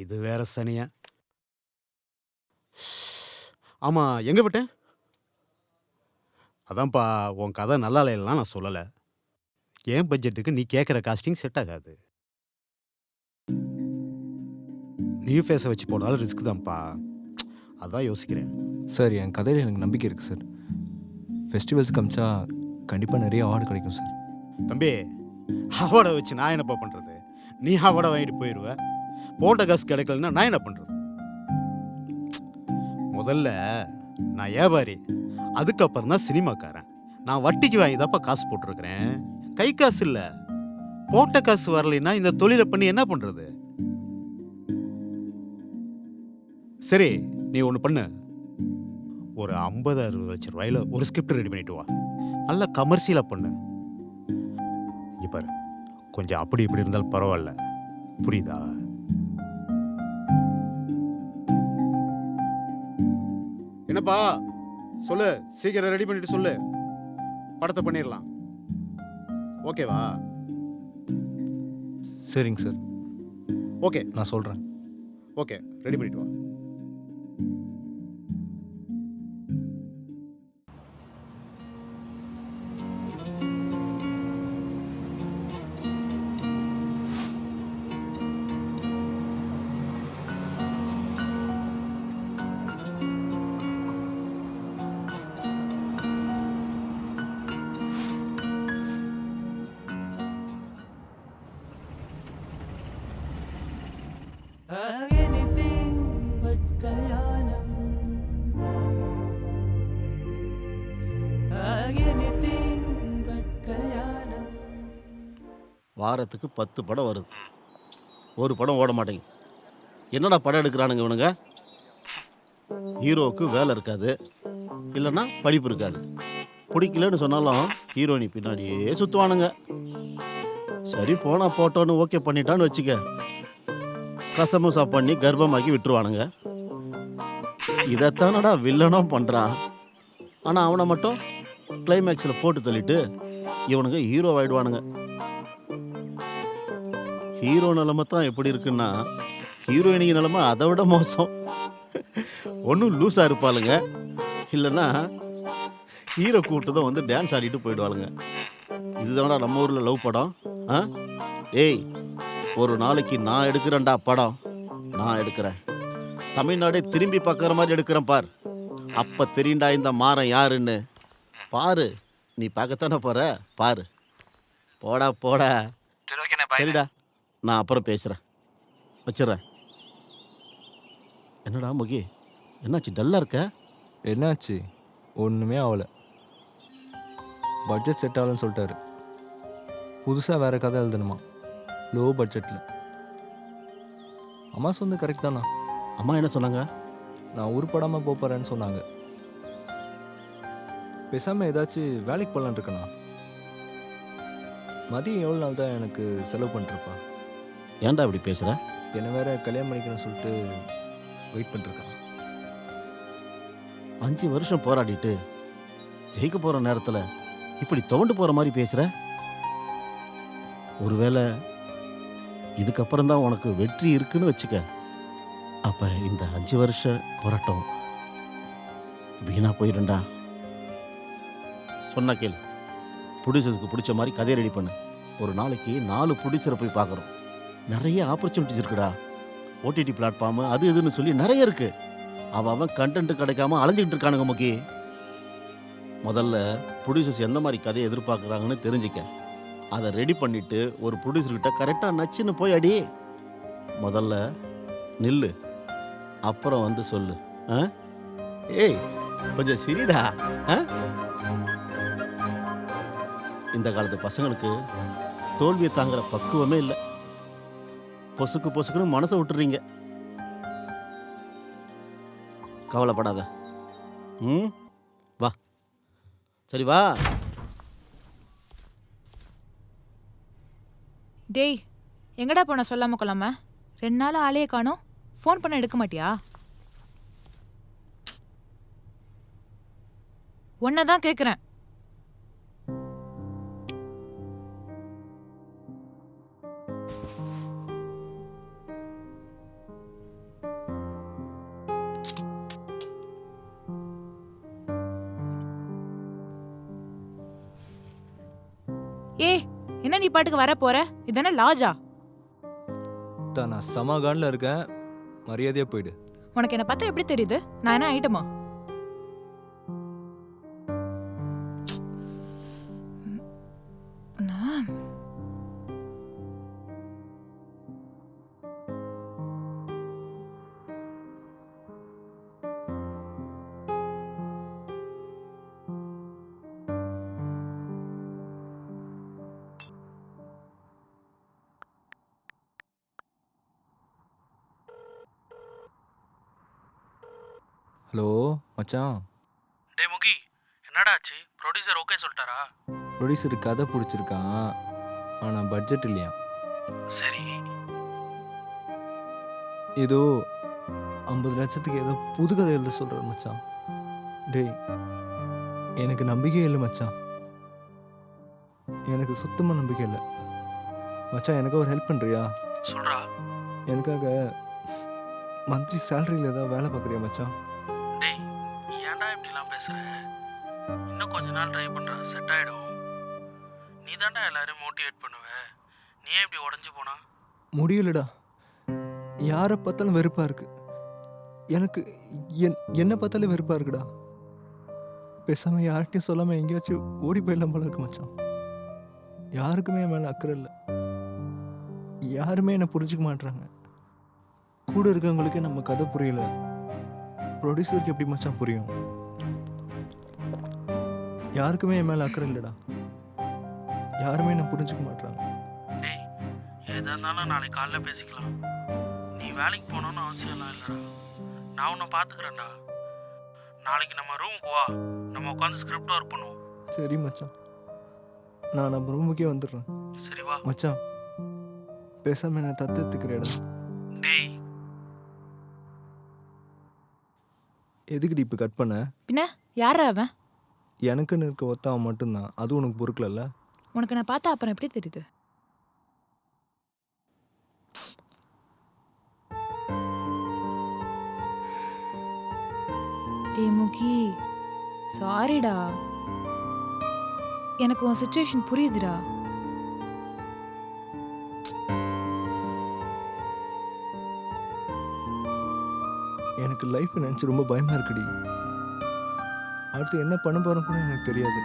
இது வேற சனியா. ஆமா, எங்க விட்டேன்? அதான்ப்பா, உன் கதை நல்லா இல்லைலாம் நான் சொல்லல. என் பட்ஜெட்டுக்கு நீ கேட்குற காஸ்டிங் செட் ஆகாது. நீ ஃபேஸ வச்சு போனாலும் ரிஸ்க் தான்ப்பா. அதான் யோசிக்கிறேன். சார் என் கதையில் எனக்கு நம்பிக்கை இருக்குது சார். ஃபெஸ்டிவல்ஸ் காமிச்சா கண்டிப்பாக நிறைய அவார்டு கிடைக்கும் சார். தம்பி, அவார்டை வச்சு நான் என்னப்பா பண்ணுறது? நீ அவார்டை வாங்கிட்டு போயிடுவ. போட்ட காசு கிடைக்கலன்னா நான் என்ன பண்ணுறது? முதல்ல நான் வியாபாரி, அதுக்கப்புறம் தான் சினிமாக்காரன். நான் வட்டிக்கு வாங்கி தான்ப்பா காசு போட்டிருக்கிறேன். கை காசு இல்லை. போட்ட காசு வரலைன்னா இந்த தொழிலை பண்ணி என்ன பண்ணுறது? சரி, நீ ஒன்று பண்ணு. ஒரு 50-60 லட்சம் ரூபாயில ஒரு ஸ்கிரிப்ட் ரெடி பண்ணிட்டு வா. நல்லா கமர்ஷியலாக பண்ணு. இப்போ கொஞ்சம் அப்படி இப்படி இருந்தாலும் பரவாயில்ல, புரியுதா? என்னப்பா சொல்லு, சீக்கிரம் ரெடி பண்ணிட்டு சொல்லு. படத்தை பண்ணிடலாம். ஓகேவா? சரிங்க சார். ஓகே, நான் சொல்கிறேன். ஓகே, ரெடி பண்ணிட்டு வா. anything but kalyanam, anything but kalyanam. வாரத்துக்கு 10 படம் வருது, ஒரு படம் ஓட மாட்டேங்குது. என்னடா படம் எடுக்கிறானுங்க இவனுங்க? ஹீரோவுக்கு வேலை இருக்காது, இல்லைன்னா படிப்பு இருக்காது. பிடிக்கலன்னு சொன்னாலும் ஹீரோயினி பின்னாடியே சுற்றுவானுங்க. சரி போனா போட்டோன்னு ஓகே பண்ணிட்டான்னு வச்சுக்க, கசமுசா பண்ணி கர்ப்பமாக்கி விட்டுருவானுங்க. இதைத்தானடா வில்லனும் பண்ணுறான். ஆனால் அவனை மட்டும் கிளைமேக்ஸில் போட்டு தள்ளிட்டு இவனுங்க ஹீரோ ஆயிடுவானுங்க. ஹீரோ நிலைமை தான் எப்படி இருக்குன்னா, ஹீரோயினிக்கு நிலைமை அதை விட மோசம். ஒன்றும் லூஸாக இருப்பாளுங்க, இல்லைன்னா ஹீரோ கூப்பிட்டு வந்து டான்ஸ் ஆடிட்டு போயிடுவாளுங்க. இதுதான்டா நம்ம ஊரில் லவ் படம். ஏய், ஒரு நாளைக்கு நான் எடுக்கிறேன்டா படம், நான் எடுக்கிறேன். தமிழ்நாடே திரும்பி பார்க்குற மாதிரி எடுக்கிறேன் பார். அப்போ தெரியுண்டா இந்த மாறன் யாருன்னு. பாரு, நீ பார்க்கத்தானே போகிற, பாரு. போடா போடா. சரிடா, நான் அப்புறம் பேசுகிறேன், வச்சிட்றேன். என்னடா முகி, என்னாச்சு டல்லாக இருக்க? என்னாச்சு? ஒன்றுமே ஆகலை. பட்ஜெட் செட் ஆகலன்னு சொல்லிட்டாரு. புதுசாக வேறு கதை எழுதணுமா, லோ பட்ஜெட்டில். அம்மா சொந்த கரெக்ட் தானா? அம்மா என்ன சொன்னாங்க? நான் உருப்படாமல் போகிறேன்னு சொன்னாங்க. பேசாமல் ஏதாச்சும் வேலைக்கு போகலான்னு இருக்கேண்ணா. மதியம் எவ்வளோ நாள் தான் எனக்கு செலவு பண்ணிருப்பா. ஏன்டா இப்படி பேசுகிற? என்னை வேற கல்யாணம் பண்ணிக்கணும்னு சொல்லிட்டு வெயிட் பண்ணிருக்கான். 5 வருஷம் போராடிட்டு ஜெயிக்க போகிற நேரத்தில் இப்படி துவண்டு போகிற மாதிரி பேசுகிற. ஒருவேளை இதுக்கப்புறம் தான் உனக்கு வெற்றி இருக்குன்னு வச்சுக்க. அப்போ இந்த 5 வருஷ போராட்டம் வீணா போயிடும்டா. சொன்னா கேளு. ப்ரொடியூசருக்கு பிடிச்ச மாதிரி கதையை ரெடி பண்ணு. ஒரு நாளைக்கு 4 ப்ரொடியூசரை போய் பார்க்குறோம். நிறைய ஆப்பர்ச்சுனிட்டிஸ் இருக்குடா. ஓடிடி பிளாட்ஃபார்மு அது இதுன்னு சொல்லி நிறைய இருக்கு. அவன் கண்டென்ட் கிடைக்காம அலைஞ்சிக்கிட்டு இருக்கானுங்க முக்கி. முதல்ல ப்ரொடியூசர்ஸ் எந்த மாதிரி கதையை எதிர்பார்க்குறாங்கன்னு தெரிஞ்சுக்க. அதை ரெடி பண்ணிவிட்டு ஒரு ப்ரொடியூசர்கிட்ட கரெக்டாக நச்சுன்னு போய் அடி. முதல்ல நில்லு, அப்புறம் வந்து சொல்லு. ஏய், கொஞ்சம் சிரிடா. இந்த காலத்து பசங்களுக்கு தோல்வியை தாங்குற பக்குவமே இல்லை. பொசுக்கு பொசுக்குன்னு மனசை விட்டுறீங்க. கவலைப்படாத. வா, சரி வா. டேய், எங்கடா போன சொல்லாம கொள்ளாம? 2 நாள் ஆளையே காணோம். ஃபோன் பண்ண எடுக்க மாட்டியா? ஒன்னதான் கேக்குறேன். ஏய் என்ன நீ பாட்டுக்கு வர போற? இதானே லாஜா? தான் நான் சமாகானில் இருக்கேன், மரியாதையாக போயிடு. உனக்கு என்ன பார்த்தா எப்படி தெரியுது? நான் என்ன ஐட்டமா? ஹலோ மச்சான், டே முகி, என்னடா ஆச்சு? ப்ரொடியூசர் ஓகே சொல்லிட்டாரா? ப்ரொடியூசருக்கு கதை பிடிச்சிருக்கான், ஆனால் பட்ஜெட் இல்லையா. சரி. ஏதோ 50 லட்சத்துக்கு ஏதோ புது கதை எழுத சொல்கிறார் மச்சான். டேய் எனக்கு நம்பிக்கையே இல்லை மச்சான், எனக்கு சுத்தமாக நம்பிக்கை இல்லை மச்சான். எனக்கு ஒரு ஹெல்ப் பண்ணுறியா? சொல்றா. எனக்காக மந்த்லி சேலரியில் ஏதாவது வேலை பார்க்குறியா மச்சான்? டேய் ஏன்டா இப்படிலாம் பேசுற? இன்னும் கொஞ்ச நாள் ட்ரை பண்றா, செட் ஆயிடும். நீ தான்டா எல்லாரையும் மோட்டிவேட் பண்ணுவ. நீ ஏன் இப்படி உடஞ்சு போனா? முடியலடா, யாரை பார்த்தாலும் வெறுப்பாக இருக்கு. எனக்கு என்ன பார்த்தாலும் வெறுப்பாக இருக்குடா. பேசாமல் யார்கிட்டையும் சொல்லாமல் எங்கேயாச்சும் ஓடி போயிடலாம் போல இருக்கு மச்சான். யாருக்குமே என் மேலே அக்கறை இல்லை, யாருமே என்னை புரிஞ்சுக்க மாட்றாங்க. கூட இருக்கவங்களுக்கு நம்ம கதை புரியல, ப்ரொடியூசருக்கு எப்படி மச்சான் புரியும்? யாருக்குமே என் மேலே அக்கறை இல்லைடா, யாருமே என்ன புரிஞ்சுக்க மாட்றாங்க. டேய் எதா இருந்தாலும் நாளைக்கு காலைல பேசிக்கலாம். நீ வேலைக்கு போகணுன்னு அவசியம்லாம் இல்லைடா. நான் உன்னை பார்த்துக்கிறேன்டா. நாளைக்கு நம்ம ரூமுக்கு வா, நம்ம உட்காந்து ஸ்கிரிப்ட் ஒர்க் பண்ணுவோம். சரி மச்சான், நான் நம்ம ரூமுக்கே வந்துடுறேன். சரி வா. மச்சான் பேசாமல் என்னை தத்தெடுத்துக்கிறேடா. டேய் எதுக்குடி இப்போ கட் பண்ண? பின்ன யாரா அவன்? எனக்குன்னு இருக்க ஒத்தவன் மட்டும்தான், அது உனக்கு பொறுக்கலல்ல? உனக்கு நான் பார்த்தா அப்புறம் எப்படி தெரியுது? டே முகி, சாரிடா. எனக்கு உன் சுச்சுவேஷன் புரியுதுடா. எனக்கு லைஃப் நினச்சி ரொம்ப பயமாக இருக்குடி. அடுத்து என்ன பண்ண போகிறோம் கூட எனக்கு தெரியாது.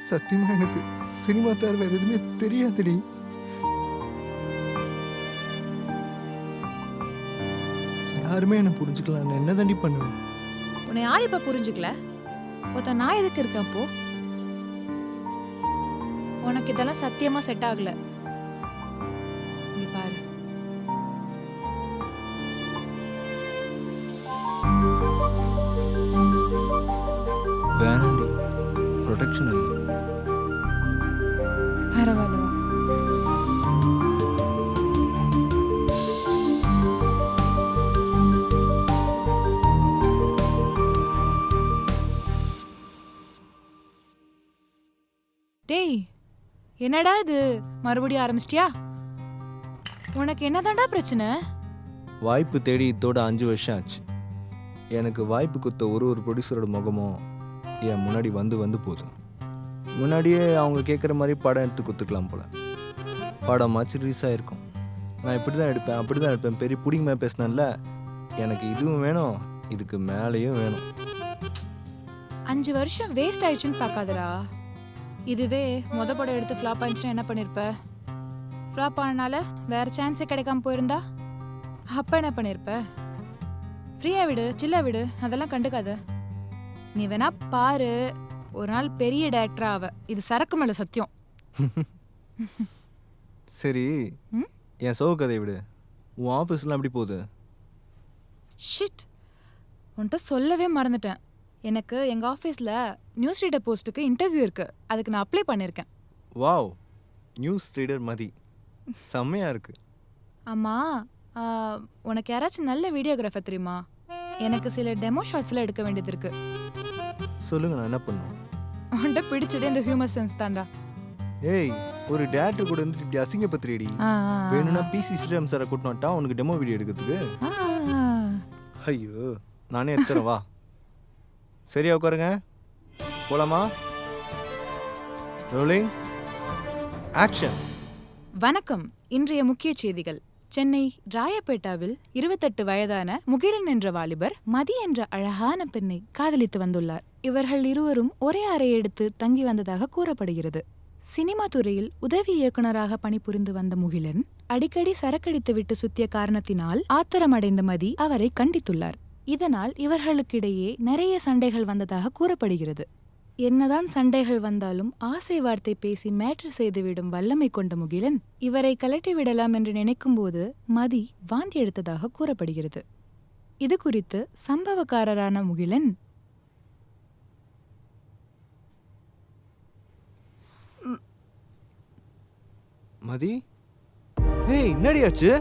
சத்தியமாக எனக்கு சினிமா தவிர வேறு எதுவுமே தெரியாதுடி. யாருமே என்னை புரிஞ்சுக்கலாம், நான் என்ன தாண்டி பண்ணுவேன்? உன்னை யார் இப்ப புரிஞ்சுக்கல? ஒருத்த நான் எதுக்கு இருக்கேன் அப்போ? உனக்கு இதெல்லாம் சத்தியமா செட் ஆகல. இங்க பாரு, வேணாண்டி, ப்ரொடெக்ஷன் இல்லை. பரவாயில்ல வா. டேய் என்னடா இது, மறுபடியும் ஆரம்பிச்சிட்டியா? உனக்கு என்னதான்டா பிரச்சனை? வாய்ப்பு தேடி இதோட 5 வருஷம் ஆச்சு. எனக்கு வாய்ப்பு கொடுத்த ஒரு ப்ரொடியூசரோட முகமும் என் முன்னாடி வந்து போகுது. முன்னாடியே அவங்க கேட்குற மாதிரி படம் எடுத்து கொடுத்துக்கலாம் போல. படமாச்சு ரிலீஸ் ஆகிருக்கும். நான் இப்படி தான் எடுப்பேன், அப்படி தான் எடுப்பேன், பெரிய புடிங்க மேலே பேசினேன்ல. எனக்கு இதுவும் வேணும், இதுக்கு மேலேயும் வேணும். 5 வருஷம் வேஸ்ட் ஆயிடுச்சுன்னு பார்க்காதடா. இதுவே மொத படம் எடுத்து ஃப்ளாப் ஆயிடுச்சுன்னா என்ன பண்ணிருப்ப? ஃப்ளாப் ஆனனால வேற சான்ஸே கிடைக்காம போயிருந்தா அப்ப என்ன பண்ணிருப்ப? ஃப்ரீயா விடு, சில்லா விடு, அதெல்லாம் கண்டுக்காத. நீ வேணா பாரு, ஒரு நாள் பெரிய டைரக்டரா ஆவ. இது சரக்கு மேல சத்தியம். சரி, என் சோக கதையை விடு. உன் ஆஃபீஸ்லாம் எப்படி போகுது? ஷிட், உன்கிட்ட சொல்லவே மறந்துட்டேன். எனக்கு எங்க ஆஃபீஸ்ல நியூஸ் ரீடர் போஸ்ட்டுக்கு இன்டர்வியூ இருக்கு. அதுக்கு நான் அப்ளை பண்ணியிருக்கேன். வாவ், நியூஸ் ரீடர் மதி, செம்மையாக இருக்கு. ஆமா, உனக்கு யாராச்சும் நல்ல வீடியோகிராஃபர் தெரியுமா? எனக்கு சில டெமோ ஷாட்ஸ்லாம் எடுக்க வேண்டியது இருக்கு. சொல்லுங்க, நான் என்ன பண்ணுவேன்? உன்கிட்ட பிடிச்சதே இந்த ஹியூமர் சென்ஸ் தான்டா. ஏய், ஒரு டேரக்டர் கூட வந்துட்டு இப்படி அசிங்கப்பத்திரிடி. வேணும்னா பிசி ஸ்ரீராம் சாரை கூட்டினு வந்துட்டா உனக்கு டெமோ வீடியோ எடுக்கிறதுக்கு. ஐயோ, நானே எடுத்துறேன் வா. சரியா உட்காருங்க, போலாமா? Rolling action. வணக்கம். இன்றைய முக்கிய செய்திகள். சென்னை ராயப்பேட்டாவில் 28 வயதான முகிலன் என்ற வாலிபர் மதி என்ற அழகான பெண்ணை காதலித்து வந்துள்ளார். இவர்கள் இருவரும் ஒரே அறை எடுத்து தங்கி வந்ததாக கூறப்படுகிறது. சினிமா துறையில் உதவி இயக்குனராக பணிபுரிந்து வந்த முகிலன் அடிக்கடி சரக்கடித்துவிட்டு சுத்திய காரணத்தினால் ஆத்திரமடைந்த மதி அவரை கண்டித்துள்ளார். இதனால் இவர்களுக்கிடையே நிறைய சண்டைகள் வந்ததாக கூறப்படுகிறது. என்னதான் சண்டைகள் வந்தாலும் ஆசை வார்த்தை பேசி மேட்ரு செய்துவிடும் வல்லமை கொண்ட முகிலன் இவரை கலட்டி விடலாம் என்று நினைக்கும்போது மதி வாந்தி எடுத்ததாக கூறப்படுகிறது. இது குறித்து சம்பவக்காரரான முகிலன், மதி, ஏய் என்னடியாச்சு?